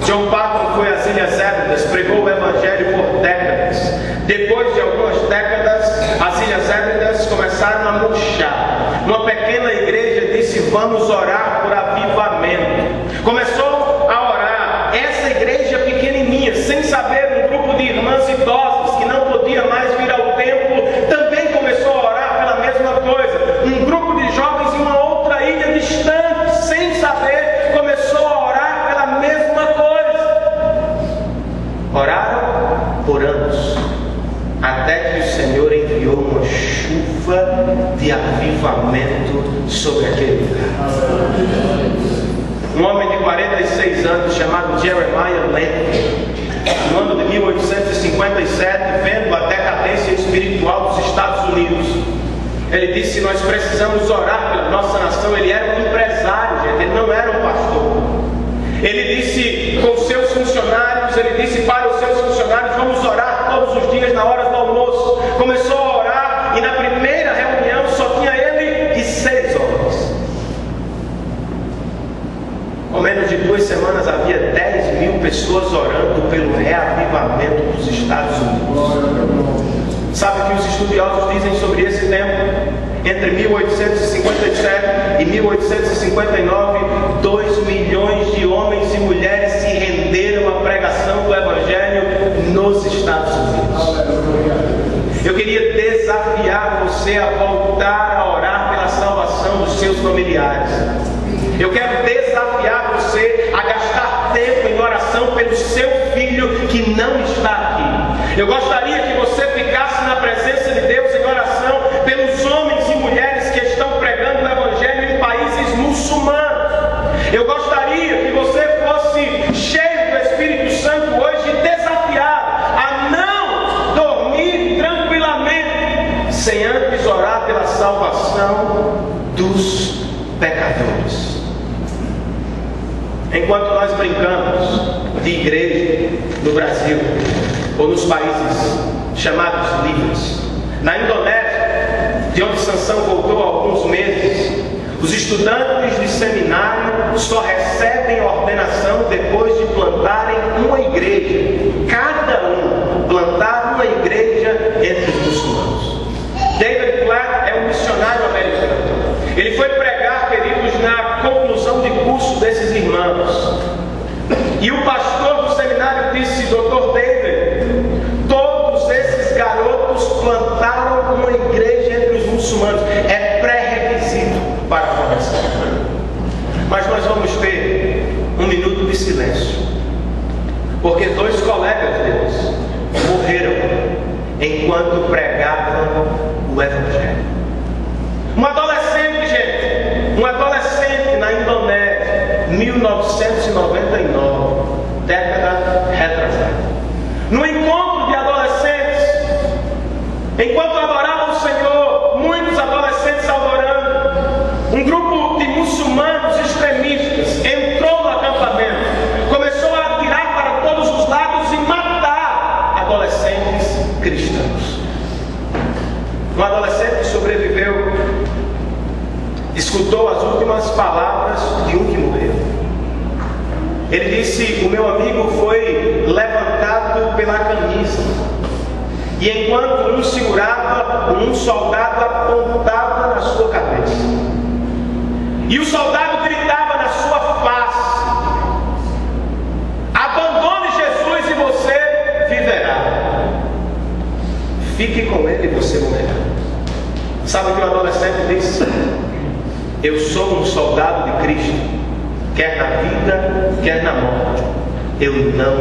John Patton foi às Ilhas Hébridas, pregou o Evangelho por décadas. Depois de algumas décadas, as Ilhas Hébridas começaram a murchar. Uma pequena igreja disse: vamos orar por avivamento. Começou a orar. Essa igreja pequenininha, sem saber, um grupo de irmãs idosas que não podia mais vir ao templo, também começou a orar pela mesma coisa. Um grupo de jovens em uma outra ilha distante, sem saber, começou a orar pela mesma coisa. Oraram por anos, até que o Senhor enviou uma chuva de avivamento sobre aquele lugar. Um homem de 46 anos chamado Jeremiah Lennon, no ano de 1857, vendo a decadência espiritual dos Estados Unidos, ele disse: nós precisamos orar pela nossa nação. Ele era um empresário, gente, ele não era um pastor. Ele disse com seus funcionários, ele disse para os seus funcionários: vamos orar todos os dias na hora do almoço. Começou a orar e na primeira reunião só tinha ele e 6 homens. Com menos de 2 semanas havia 10 mil pessoas orando pelo reavivamento dos Estados Unidos. Sabe o que os estudiosos dizem sobre esse tempo? Entre 1857 e 1859, 2 milhões de homens e mulheres se renderam à pregação do Evangelho nos Estados Unidos. Eu queria desafiar você a voltar a orar pela salvação dos seus familiares. Eu quero desafiar você a gastar tempo em oração pelo seu filho que não está aqui. Eu gostaria que você ficasse na presença de Deus em oração pelos homens e mulheres que estão pregando o Evangelho em países muçulmanos. Eu gostaria salvação dos pecadores. Enquanto nós brincamos de igreja no Brasil ou nos países chamados livres, na Indonésia, de onde Sansão voltou há alguns meses, os estudantes de seminário só recebem ordenação depois de plantarem uma igreja. Cada um plantar uma igreja entre os muçulmanos. David Platt é um missionário americano. Ele foi pregar, queridos, na conclusão de curso desses irmãos. E o pastor do seminário disse: Dr. David, todos esses garotos plantaram uma igreja entre os muçulmanos. É pré-requisito para a conversão. Mas nós vamos ter um minuto de silêncio, porque 2 colegas deles morreram enquanto pregavam o Evangelho. Um adolescente, gente, um adolescente na Indonésia, 1999, década retrasada. No encontro de adolescentes, enquanto adoravam o Senhor, muitos adolescentes adorando, um grupo de muçulmanos extremistas entrou no acampamento, começou a atirar para todos os lados e matar adolescentes cristãos. Um adolescente que sobreviveu escutou as últimas palavras de um que morreu. Ele disse: o meu amigo foi levantado pela camisa, e enquanto um segurava, um soldado apontava na sua cabeça, e o soldado gritava na sua face: abandone Jesus e você viverá. Fique com ele e você morrerá. Sabe o que o adolescente disse? Eu sou um soldado de Cristo, quer na vida, quer na morte, eu não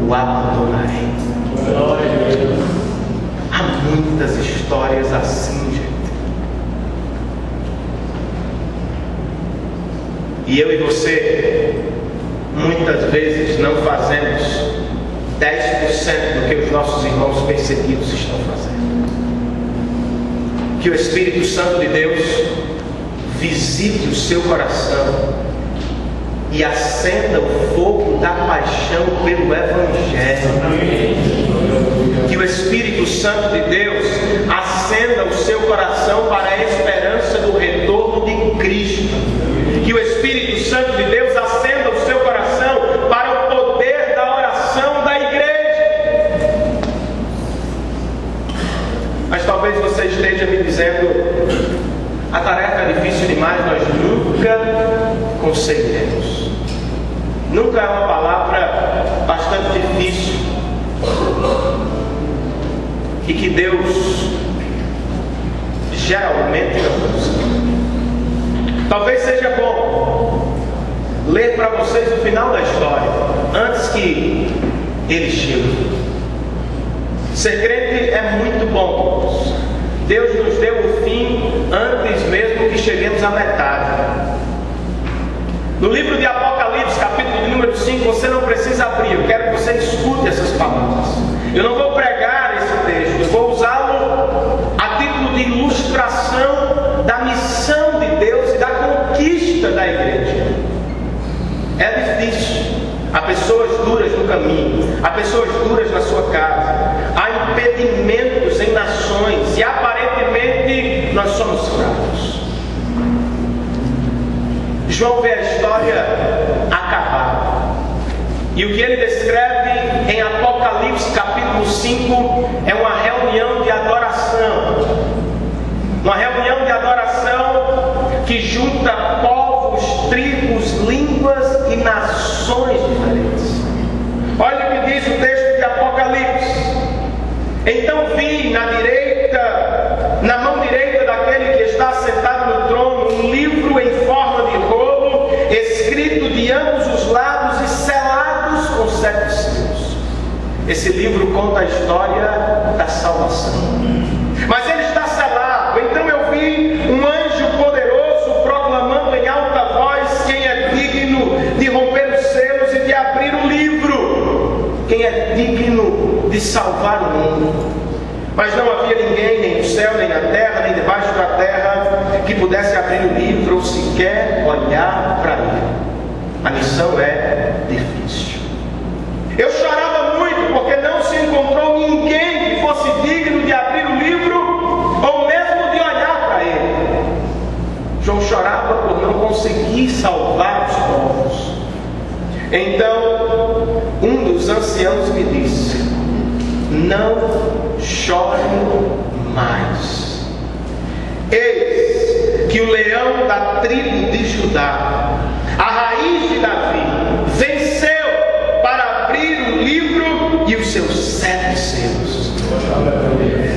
o abandonarei. Há muitas histórias assim, gente. E eu e você, muitas vezes, não fazemos 10% do que os nossos irmãos perseguidos estão fazendo. Que o Espírito Santo de Deus visite o seu coração e acenda o fogo da paixão pelo Evangelho. Que o Espírito Santo de Deus acenda o seu coração para a esperança do retorno de Cristo. Que o Espírito Santo de Deus acenda o seu coração para o poder da oração da igreja. Mas talvez você esteja me dizendo: a tarefa é difícil demais, nós nunca conseguiremos. Nunca é uma palavra bastante difícil e que Deus geralmente não usa. Talvez seja bom ler para vocês o final da história antes que ele chegue. Ser crente é muito bom. Deus nos deu o fim antes mesmo que cheguemos à metade. No livro de Apocalipse, capítulo de número 5, você não precisa abrir, eu quero que você escute essas palavras. Eu não vou pregar esse texto, eu vou usá-lo a título de ilustração da missão de Deus e da conquista da igreja. É difícil, há pessoas duras no caminho, há pessoas duras na sua casa, há impedimentos em nações e aparentemente nós somos fracos. João vê a história acabar, e o que ele descreve em Apocalipse capítulo 5 é uma reunião de adoração. Uma reunião de adoração que junta povos, tribos, línguas e nações diferentes. Olha o que diz o texto de Apocalipse. Então vi na mão direita daquele que está sentado no trono, um livro em forma de rolo, escrito de ambos os lados e selados com 7 selos. Esse livro conta a história da salvação. Mas ele está selado. Então eu vi um anjo poderoso proclamando em alta voz: quem é digno de romper os selos e de abrir o livro? Quem é digno de salvar o mundo? Mas não havia ninguém, nem no céu, nem na terra, nem debaixo da terra, que pudesse abrir o livro ou sequer olhar para ele. A missão é difícil. Eu chorava muito porque não se encontrou ninguém que fosse digno de abrir o livro ou mesmo de olhar para ele. João chorava por não conseguir salvar os povos. Então, um dos anciãos me disse: não chore mais. Eis que o leão da tribo de Judá, a raiz de Davi, venceu para abrir o livro e os seus 7 selos.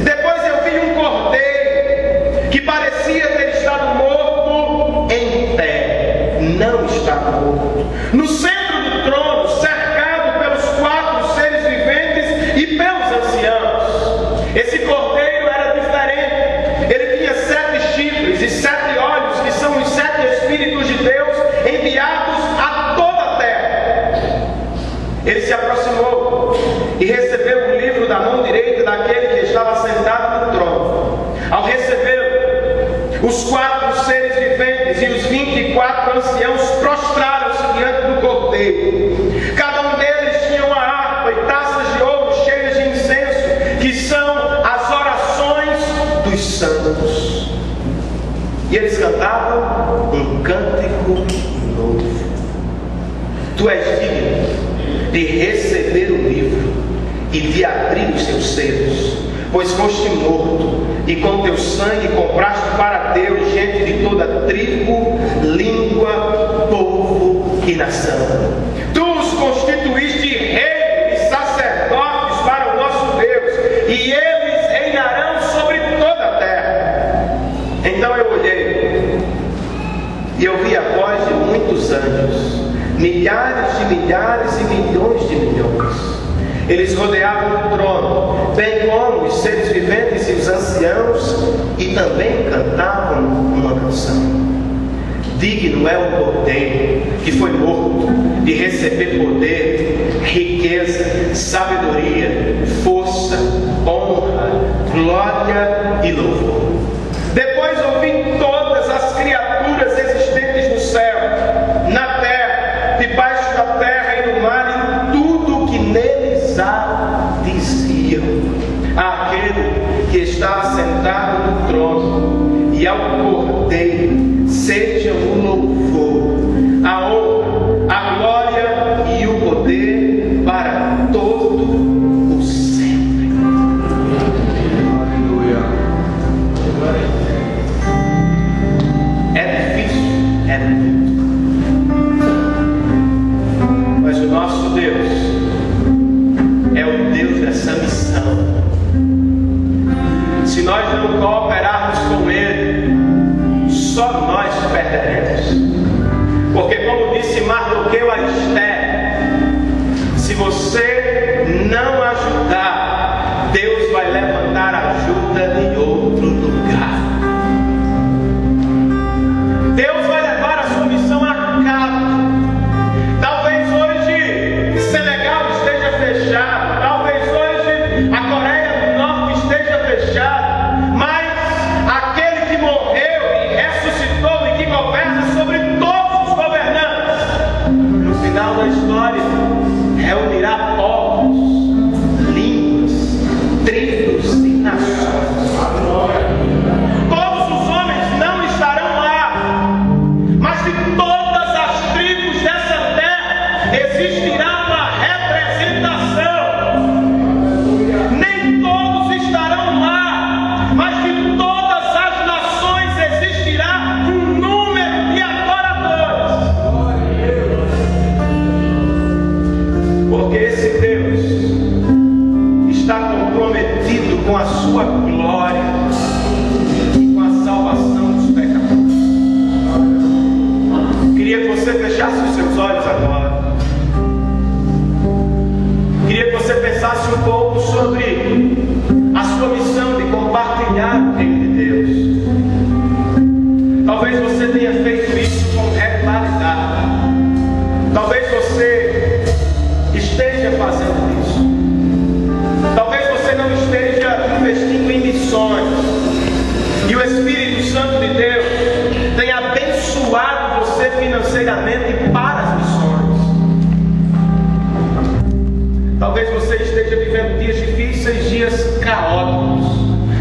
Depois eu vi um cordeiro que parecia ter estado morto em pé. Não está morto. No centro do trono, cercado pelos 4 seres viventes e pelos anciãos. Esse cordeiro era diferente. Ele tinha 7 chifres e 7 olhos, que são os 7 Espíritos de Deus enviados a toda a terra. Ele se aproximou e recebeu o livro da mão direita daquele que estava sentado no trono. Ao recebê-lo, os 4 seres viventes e os 24 anciãos prostraram-se diante do cordeiro. Cada um deles tinha uma harpa e taças de ouro cheias de incenso, que são as orações dos santos. E eles cantavam um cântico novo. Tu és digno de receber o livro e de abrir os seus selos, pois foste morto e com teu sangue compraste para Deus gente de toda tribo, língua, povo e nação. Tu os constituíste reis e sacerdotes para o nosso Deus, e eles reinarão sobre toda a terra. Então eu olhei e eu vi a voz de muitos anjos, milhares de milhares e milhões de milhões. Eles rodeavam o trono, bem como os seres viventes e os anciãos, e também cantavam uma canção. Digno é o cordeiro que foi morto de receber poder, riqueza, sabedoria, força, honra, glória e louvor. Depois ouvi todas as criaturas existentes no céu, na terra, debaixo da terra e no mar, e tudo que neles há, diziam àquele que estava sentado no trono e ao cordeiro seja o louvor, a honra, a glória e o poder para todo o sempre. Aleluia. É difícil, é muito. Mas o nosso Deus é o Deus dessa missão. Se nós não cooperarmos com Ele, só nós perderemos. Porque, como disse Mardoqueu a Esther, se você não ajudar, Deus vai levantar ajuda em outro lugar. Deus vai levar a sua missão a cabo. Talvez hoje Senegal esteja fechado, talvez hoje a Coreia do Norte esteja fechada, mas aquele que morreu e ressuscitou e que governa sobre todos os governantes, no final da história reunirá povos, línguas, tribos e nações. Todos os homens não estarão lá, mas de todas as tribos dessa terra existirá uma representação. Nem todos estarão lá, mas de todas as nações existirá um número de adoradores. Porque esse Deus você esteja vivendo dias difíceis, dias caóticos.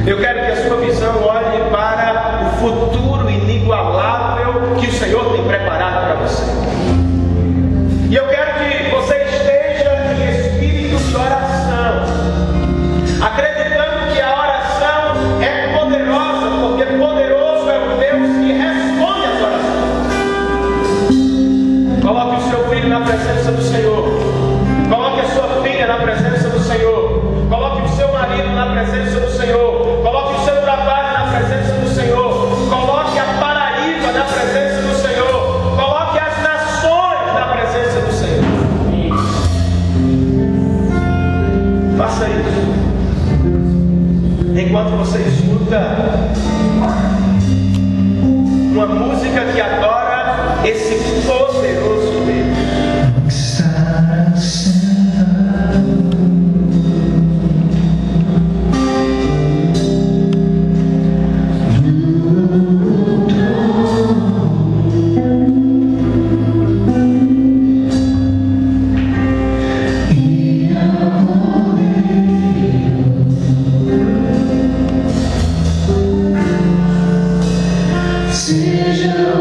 Eu quero que a sua visão olhe para o futuro inigualável que o Senhor tem preparado para você. E eu quero que você esteja em espírito de oração, acreditando que a oração é poderosa, porque poderoso é o Deus que responde às orações. Coloque o seu filho na presença do Senhor. Coloque a sua filha na presença do Senhor. Coloque o seu marido na presença do Senhor. Coloque o seu trabalho na presença do Senhor. Coloque a Paraíba na presença do Senhor. Coloque as nações na presença do Senhor. Faça isso. Enquanto você escuta uma música que adora esse poderoso Deus. Seja o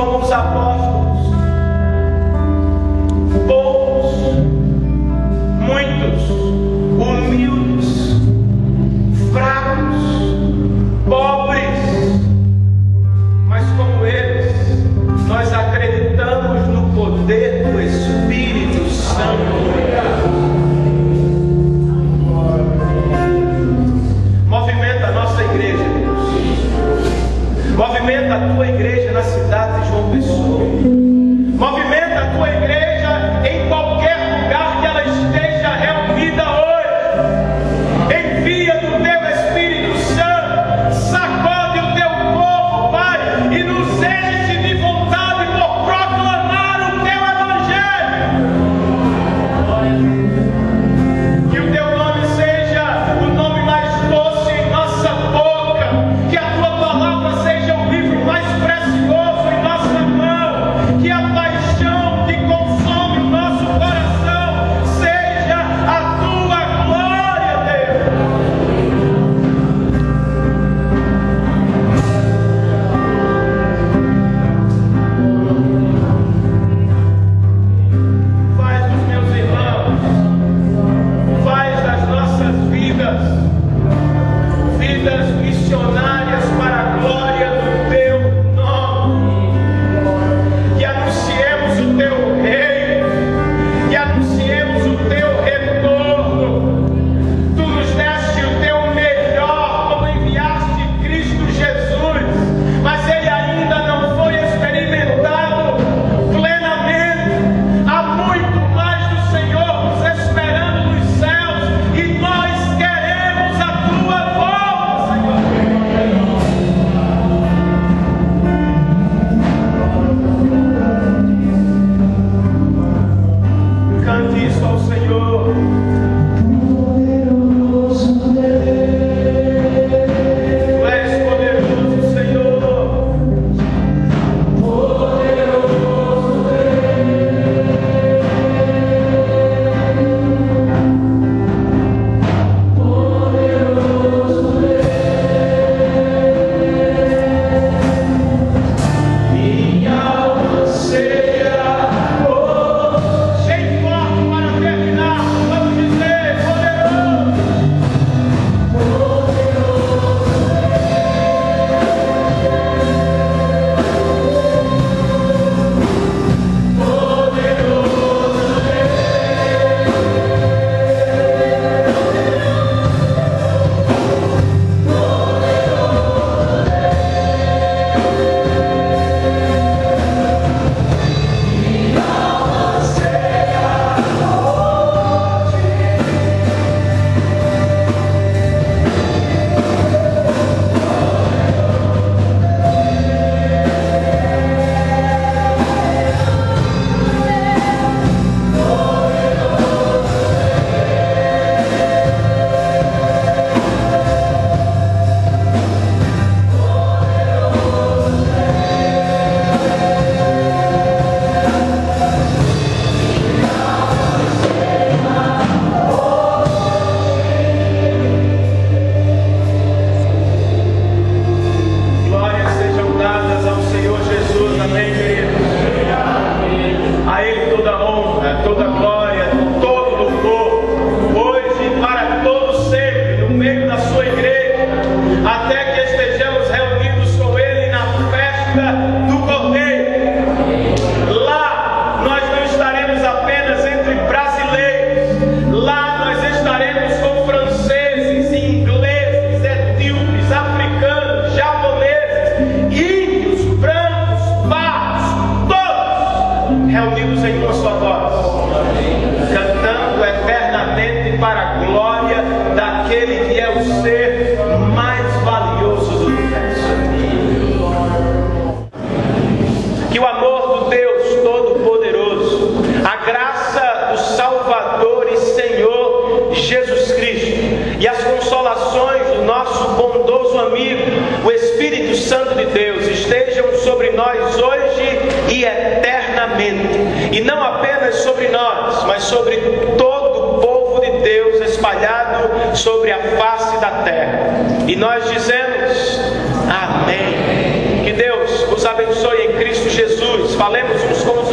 como os apóstolos, poucos, muitos, humildes, fracos, pobres, mas como eles, nós acreditamos no poder do Espírito Santo. Movimenta a nossa igreja, Deus. Movimenta a tua igreja na cidade de João Pessoa. Movimenta a tua igreja em qualquer lugar que ela esteja reunida hoje. Envia do teu Espírito Santo, sacode o teu povo, Pai, e nos enche de vontade por proclamar o teu Evangelho. Que o teu nome seja o nome mais doce em nossa boca, que a tua palavra seja o livro mais precioso em nossa mão, que a paixão que consome o nosso coração seja a tua glória, Deus. Faz dos meus irmãos, faz das nossas vidas, vidas missionárias para a glória do teu nome. Que anunciemos o teu reino, que anunciemos o teu retorno. Tu nos deste o teu melhor quando enviaste Cristo Jesus, mas ele ainda não foi experimentado plenamente. Há muito mais do Senhor nos esperando nos céus, e nós queremos a tua volta, Senhor. Cante isso ao Senhor. Tu és poderoso, Senhor. Minha alma anseia por bem forte para terminar. Vamos dizer: poderoso. Glórias sejam dadas ao Senhor Jesus, amém, queridos? A Ele toda honra, toda glória, todo louvor, hoje e para todo sempre, no meio da sua igreja, até que estejamos reunidos com Ele na festa do Cordeiro. Lá nós não estaremos apenas entre brasileiros, lá nós estaremos com franceses, ingleses, etíopes, africanos, japoneses, índios, brancos, pardos, todos reunidos em uma só voz, cantando eternamente para a glória daquele que é o ser mais valioso do universo. Que o amor do Deus Todo-Poderoso, a graça do Salvador e Senhor Jesus Cristo e as consolações do nosso bondoso amigo, o Espírito Santo de Deus, estejam sobre nós hoje e eternamente, e não apenas sobre nós, mas sobre todo o povo de Deus espalhado sobre a face da terra. E nós dizemos amém. Que Deus os nos abençoe em Cristo Jesus. Falemos uns com os